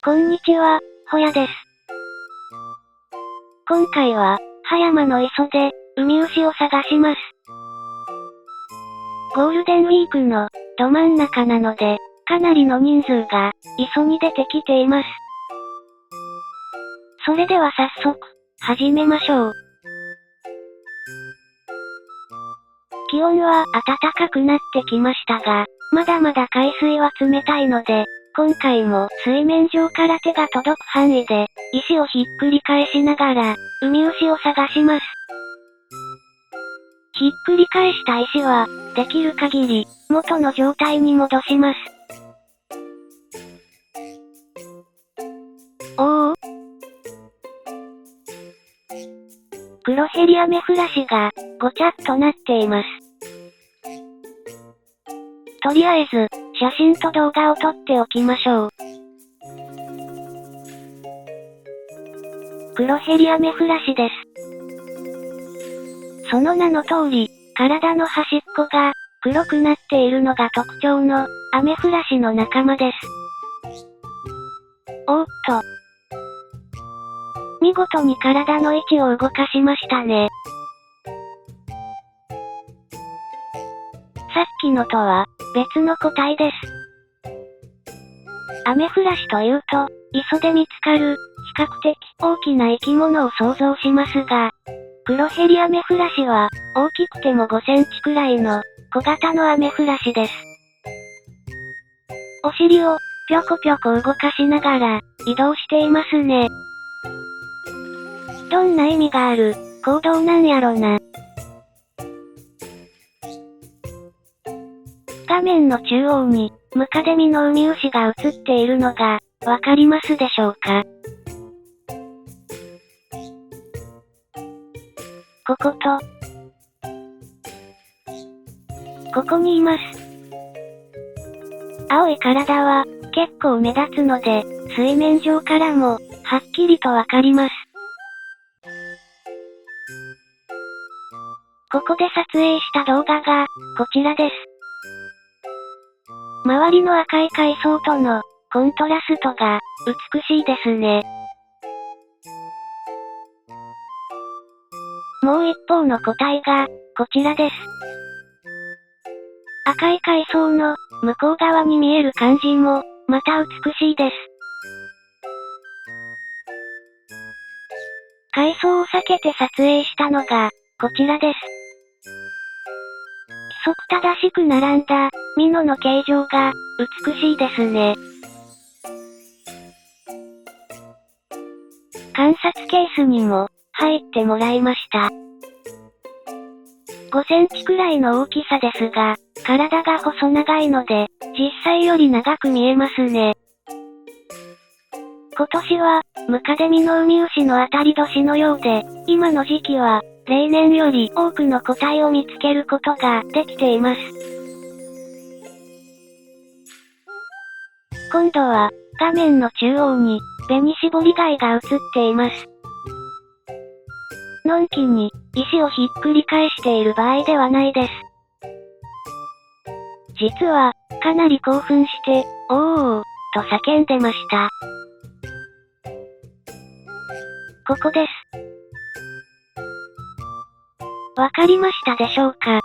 こんにちは、ほやです。今回は、葉山の磯で、ウミウシを探します。ゴールデンウィークの、ど真ん中なので、かなりの人数が、磯に出てきています。それでは早速、始めましょう。気温は暖かくなってきましたが、まだまだ海水は冷たいので、今回も水面上から手が届く範囲で、石をひっくり返しながら、ウミウシを探します。ひっくり返した石は、できる限り、元の状態に戻します。おお。クロヘリアメフラシが、ごちゃっとなっています。とりあえず、写真と動画を撮っておきましょう。クロヘリアメフラシです。その名の通り、体の端っこが、黒くなっているのが特徴の、アメフラシの仲間です。おーっと。見事に体の位置を動かしましたね。さっきのとは、別の個体です。アメフラシというと、磯で見つかる、比較的大きな生き物を想像しますが、クロヘリアメフラシは、大きくても5センチくらいの、小型のアメフラシです。お尻を、ぴょこぴょこ動かしながら、移動していますね。どんな意味がある、行動なんやろな。画面の中央に、ムカデミのウミウシが映っているのが、わかりますでしょうか？ここと、ここにいます。青い体は、結構目立つので、水面上からも、はっきりとわかります。ここで撮影した動画が、こちらです。周りの赤い海藻との、コントラストが、美しいですね。もう一方の個体が、こちらです。赤い海藻の、向こう側に見える感じも、また美しいです。海藻を避けて撮影したのが、こちらです。規則正しく並んだ、ミノの形状が、美しいですね。観察ケースにも、入ってもらいました。5センチくらいの大きさですが、体が細長いので、実際より長く見えますね。今年は、ムカデミのウミウシの当たり年のようで、今の時期は、例年より多くの個体を見つけることができています。今度は、画面の中央に、紅絞り貝が映っています。のんきに、石をひっくり返している場合ではないです。実は、かなり興奮して、おー、と叫んでました。ここです。わかりましたでしょうか？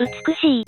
美しい。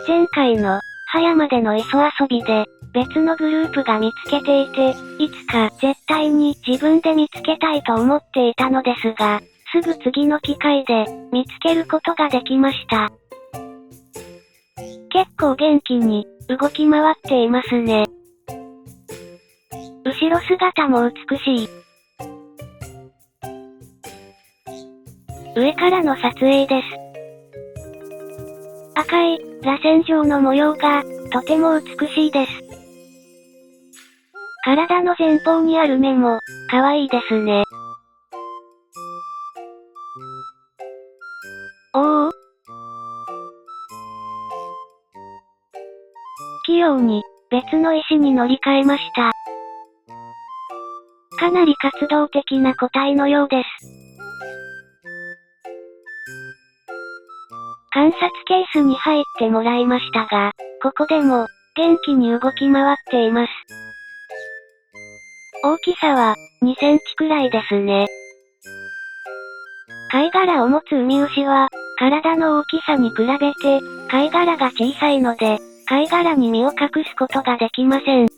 前回の、葉山での磯遊びで、別のグループが見つけていて、いつか絶対に自分で見つけたいと思っていたのですが、すぐ次の機会で、見つけることができました。結構元気に、動き回っていますね。後ろ姿も美しい。上からの撮影です。赤い、螺旋状の模様が、とても美しいです。体の前方にある目も、可愛いですね。おお。器用に、別の石に乗り換えました。かなり活動的な個体のようです。観察ケースに入ってもらいましたが、ここでも、元気に動き回っています。大きさは、2センチくらいですね。貝殻を持つウミウシは、体の大きさに比べて、貝殻が小さいので、貝殻に身を隠すことができません。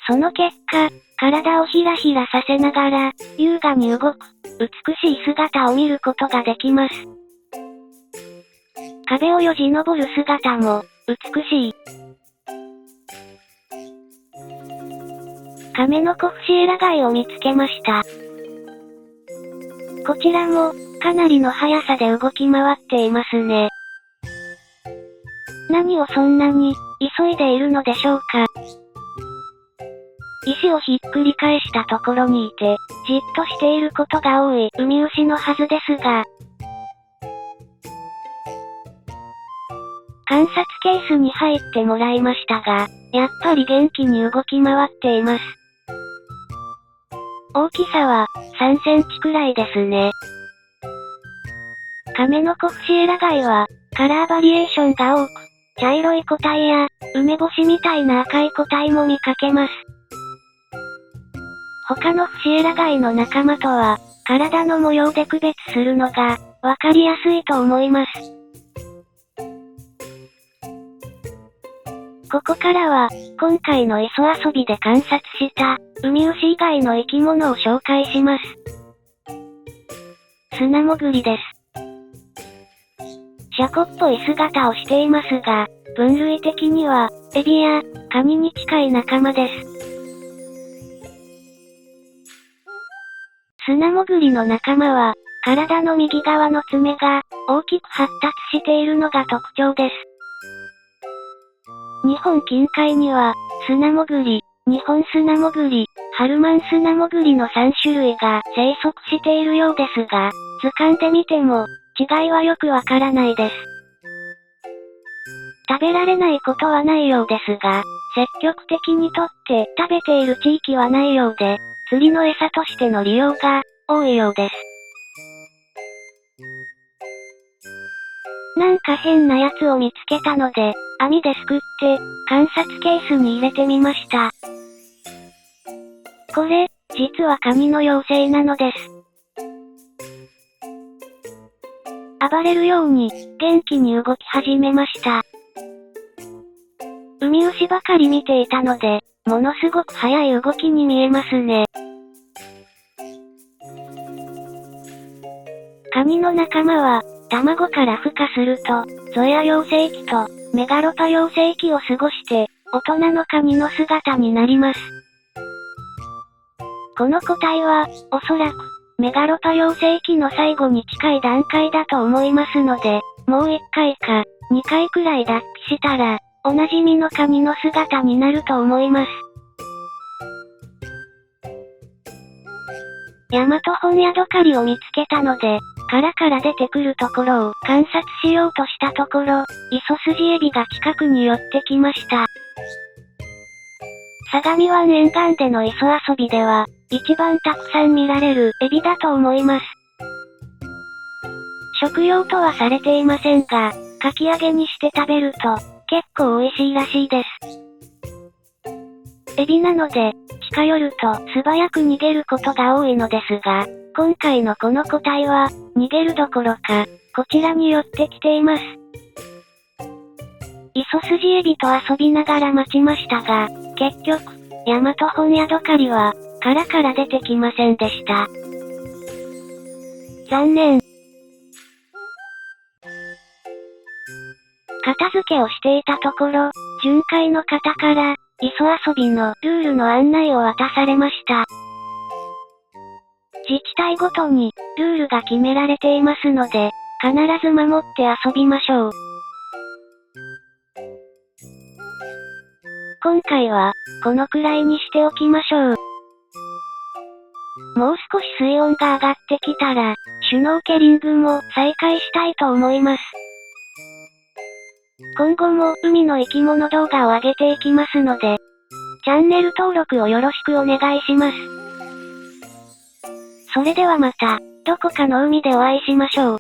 その結果、体をひらひらさせながら、優雅に動く、美しい姿を見ることができます。壁をよじ登る姿も、美しい。カメノコフシエラガイを見つけました。こちらも、かなりの速さで動き回っていますね。何をそんなに、急いでいるのでしょうか。石をひっくり返したところにいて、じっとしていることが多いウミウシのはずですが、観察ケースに入ってもらいましたが、やっぱり元気に動き回っています。大きさは、3センチくらいですね。カメノコフシエラガイは、カラーバリエーションが多く、茶色い個体や、梅干しみたいな赤い個体も見かけます。他のフシエラガイの仲間とは、体の模様で区別するのが、わかりやすいと思います。ここからは、今回の磯遊びで観察した、ウミウシ以外の生き物を紹介します。砂潜りです。シャコっぽい姿をしていますが、分類的には、エビや、カニに近い仲間です。砂潜りの仲間は、体の右側の爪が、大きく発達しているのが特徴です。日本近海には、砂潜り、日本砂潜り、ハルマン砂潜りの3種類が生息しているようですが、図鑑で見ても、違いはよくわからないです。食べられないことはないようですが、積極的にとって食べている地域はないようで、釣りの餌としての利用が多いようです。なんか変なやつを見つけたので、網ですくって、観察ケースに入れてみました。これ、実はカニの幼生なのです。暴れるように、元気に動き始めました。ウミウシばかり見ていたので、ものすごく速い動きに見えますね。カニの仲間は、卵から孵化すると、ゾヤ幼生期と、メガロパ幼生期を過ごして、大人のカニの姿になります。この個体は、おそらく、メガロパ幼生期の最後に近い段階だと思いますので、もう1回か、2回くらい脱皮したら、おなじみのカニの姿になると思います。ヤマトホンヤドカリを見つけたので、殻から出てくるところを観察しようとしたところ、イソスジエビが近くに寄ってきました。相模湾沿岸での磯遊びでは、一番たくさん見られるエビだと思います。食用とはされていませんが、かき揚げにして食べると、結構美味しいらしいです。エビなので、近寄ると素早く逃げることが多いのですが、今回のこの個体は、逃げるどころか、こちらに寄ってきています。イソスジエビと遊びながら待ちましたが、結局、ヤマトホンヤドカリは、殻から出てきませんでした。残念。片付けをしていたところ、巡回の方から、磯遊びのルールの案内を渡されました。自治体ごとに、ルールが決められていますので、必ず守って遊びましょう。今回は、このくらいにしておきましょう。もう少し水温が上がってきたら、シュノーケリングも再開したいと思います。今後も海の生き物動画を上げていきますので、チャンネル登録をよろしくお願いします。それではまた、どこかの海でお会いしましょう。